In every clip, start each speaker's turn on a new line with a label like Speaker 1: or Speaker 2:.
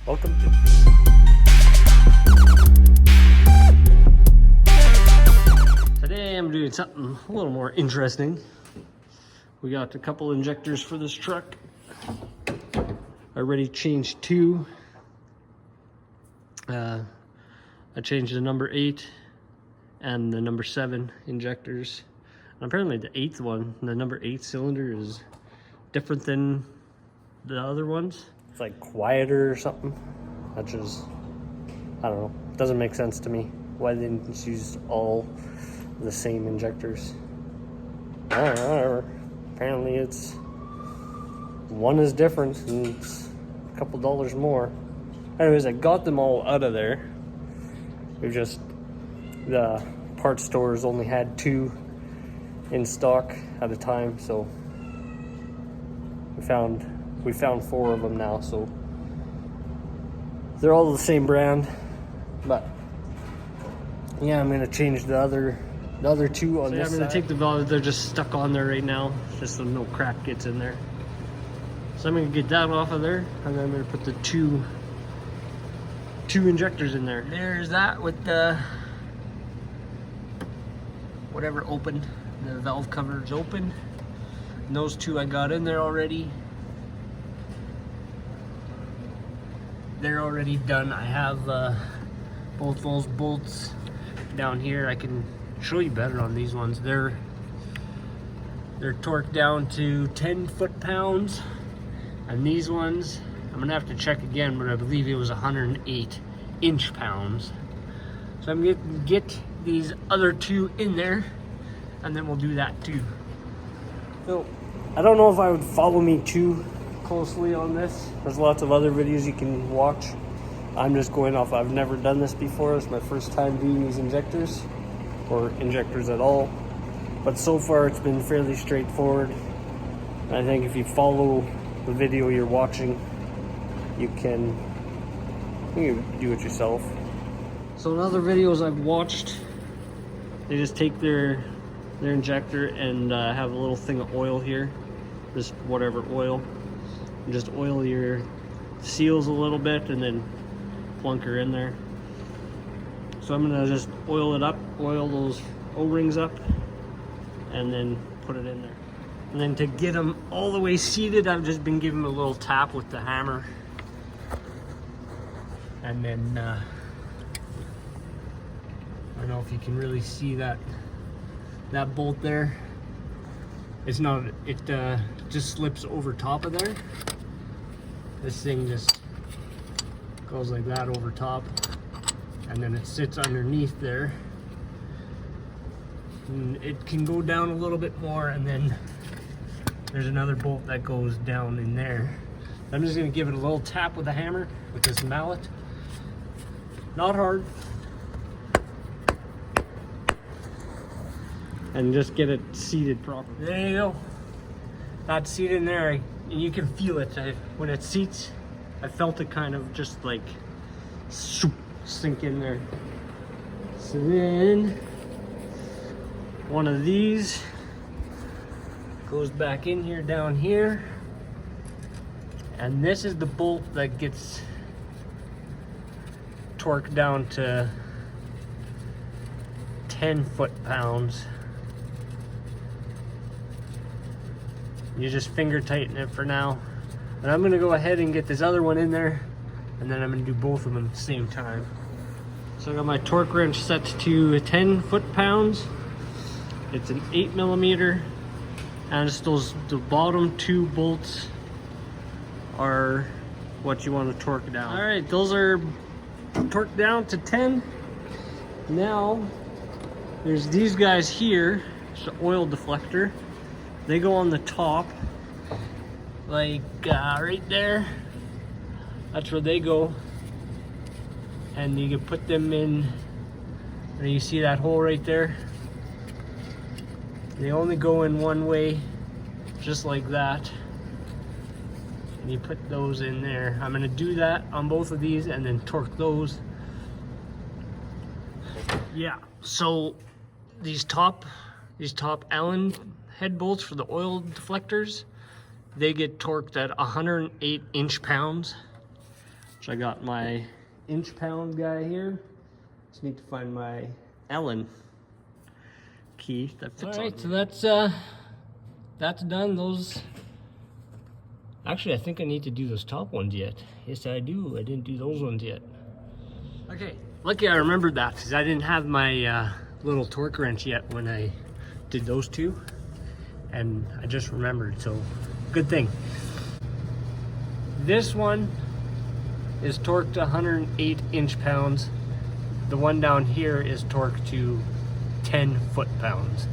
Speaker 1: Welcome to... Today I'm doing something a little more interesting. We got a couple injectors for this truck. I already changed two. I changed the number 8 and the number 7 injectors. And apparently the 8th one, the number 8 cylinder, is different than the other ones. It's like quieter or something, which is, I don't know, doesn't make sense to me. Why they didn't just use all the same injectors? I don't know, whatever. Apparently it's, one is different and it's a couple dollars more. Anyways, I got them all out of there. It was just, the parts stores only had 2 in stock at a time, so we found 4 of them now, so they're all the same brand. But yeah, I'm gonna change the other 2 on this side. I'm gonna take the valves, they're just stuck on there right now, just so no crap gets in there. So I'm gonna get that off of there, and then I'm gonna put the two injectors in there. There's that with the whatever open, the valve cover is open. And those 2 I got in there already. They're already done. I have both those bolts down here. I can show you better on these ones. They're torqued down to 10 foot-pounds, and these ones, I'm gonna have to check again, but I believe it was 108 inch-pounds. So I'm gonna get these other 2 in there, and then we'll do that too. So I don't know if I would follow me too closely on this. There's lots of other videos you can watch. I'm just going off, I've never done this before. It's my first time doing these injectors, or injectors at all. But so far it's been fairly straightforward. And I think if you follow the video you're watching, you can do it yourself. So in other videos I've watched, they just take their injector and have a little thing of oil here, just whatever oil, and just oil your seals a little bit and then plunk her in there. So I'm gonna just oil it up, oil those O-rings up, and then put it in there. And then to get them all the way seated, I've just been giving them a little tap with the hammer. And then, I don't know if you can really see that bolt there. It's not, it just slips over top of there. This thing just goes like that over top, and then it sits underneath there. And it can go down a little bit more, and then there's another bolt that goes down in there. I'm just gonna give it a little tap with a hammer with this mallet. Not hard. And just get it seated properly. There you go. That's seated in there, and you can feel it. When it seats, I felt it kind of just like sink in there. So then, one of these goes back in here, down here. And this is the bolt that gets torqued down to 10 foot-pounds. You just finger tighten it for now. And I'm gonna go ahead and get this other one in there, and then I'm gonna do both of them at the same time. So I got my torque wrench set to 10 foot-pounds. It's an 8mm, and just the bottom 2 bolts are what you want to torque down. All right, those are torqued down to 10. Now, there's these guys here. It's the oil deflector. They go on the top, like right there. That's where they go. And you can put them in, and you see that hole right there? They only go in one way, just like that. And you put those in there. I'm gonna do that on both of these and then torque those. Yeah, so these top Allen head bolts for the oil deflectors, they get torqued at 108 inch-pounds, So I got my inch-pound guy here. Just need to find my Allen key that fits. All right, so that's done. Those, actually, I think I need to do those top ones yet. Yes, I do. I didn't do those ones yet. Okay, lucky I remembered that because I didn't have my little torque wrench yet when I did those two, and I just remembered, so good thing. This one is torqued to 108 inch-pounds. The one down here is torqued to 10 foot-pounds.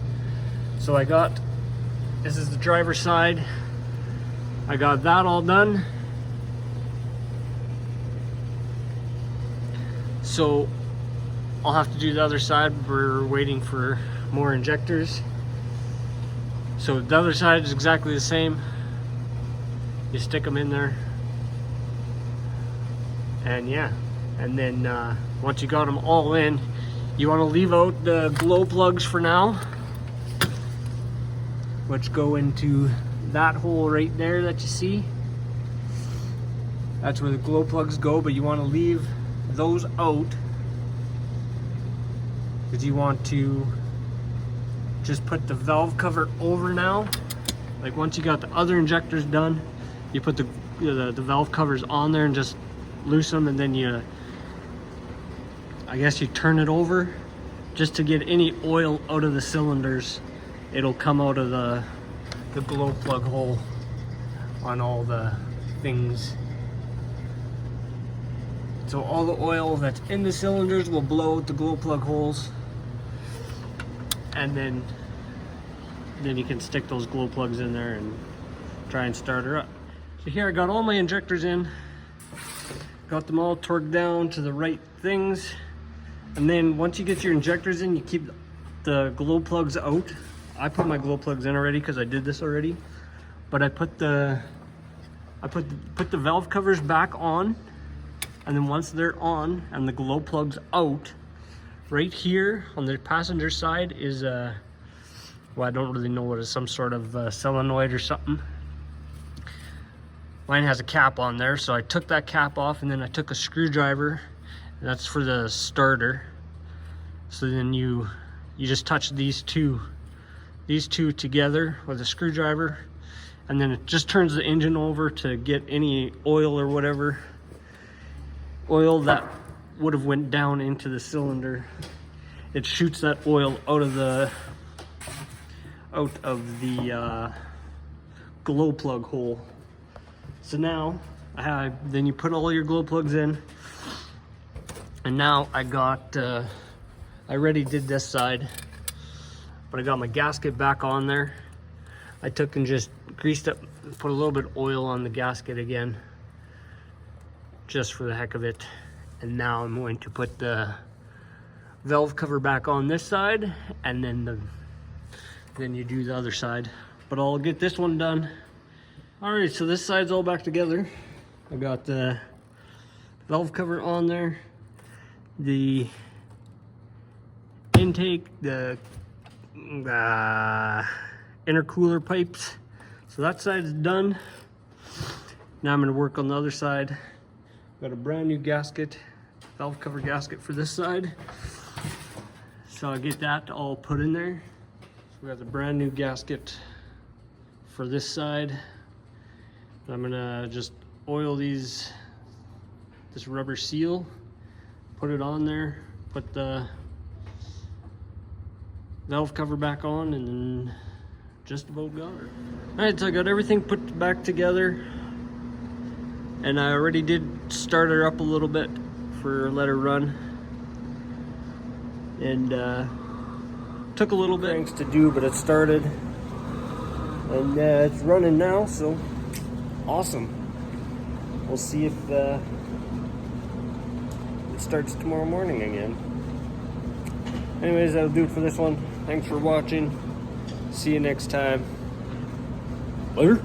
Speaker 1: So I got, this is the driver's side. I got that all done. So I'll have to do the other side. We're waiting for more injectors. So the other side is exactly the same. You stick them in there. And yeah, and then once you got them all in, you want to leave out the glow plugs for now, which go into that hole right there that you see. That's where the glow plugs go, but you want to leave those out because you want to just put the valve cover over now. Like once you got the other injectors done, you put the valve covers on there and just loose them, and then I guess you turn it over just to get any oil out of the cylinders. It'll come out of the glow plug hole on all the things. So all the oil that's in the cylinders will blow out the glow plug holes, and then you can stick those glow plugs in there and try and start her up. So here I got all my injectors in. Got them all torqued down to the right things. And then once you get your injectors in, you keep the glow plugs out. I put my glow plugs in already because I did this already. But I put the valve covers back on. And then once they're on and the glow plugs out, right here on the passenger side is well, I don't really know what it is, some sort of solenoid or something. Mine has a cap on there, so I took that cap off, and then I took a screwdriver, and that's for the starter. So then you just touch these two together with a screwdriver, and then it just turns the engine over to get any oil or whatever oil that would have went down into the cylinder. It shoots that oil out of the glow plug hole. So now, then you put all your glow plugs in, and now I already did this side, but I got my gasket back on there. I took and just greased up, put a little bit of oil on the gasket again, just for the heck of it. And now I'm going to put the valve cover back on this side, and then you do the other side. But I'll get this one done. All right, so this side's all back together. I got the valve cover on there, the intake, the intercooler pipes. So that side's done. Now I'm gonna work on the other side. Got a brand new gasket, valve cover gasket for this side. So I'll get that all put in there. So we got the brand new gasket for this side. I'm gonna just oil this rubber seal, put it on there, put the valve cover back on, and then just about got her. All right, so I got everything put back together, and I already did start her up a little bit let her run, and took a little bit things to do, but it started, and it's running now, so awesome. We'll see if it starts tomorrow morning again. Anyways, that'll do it for this one. Thanks for watching. See you next time. Later.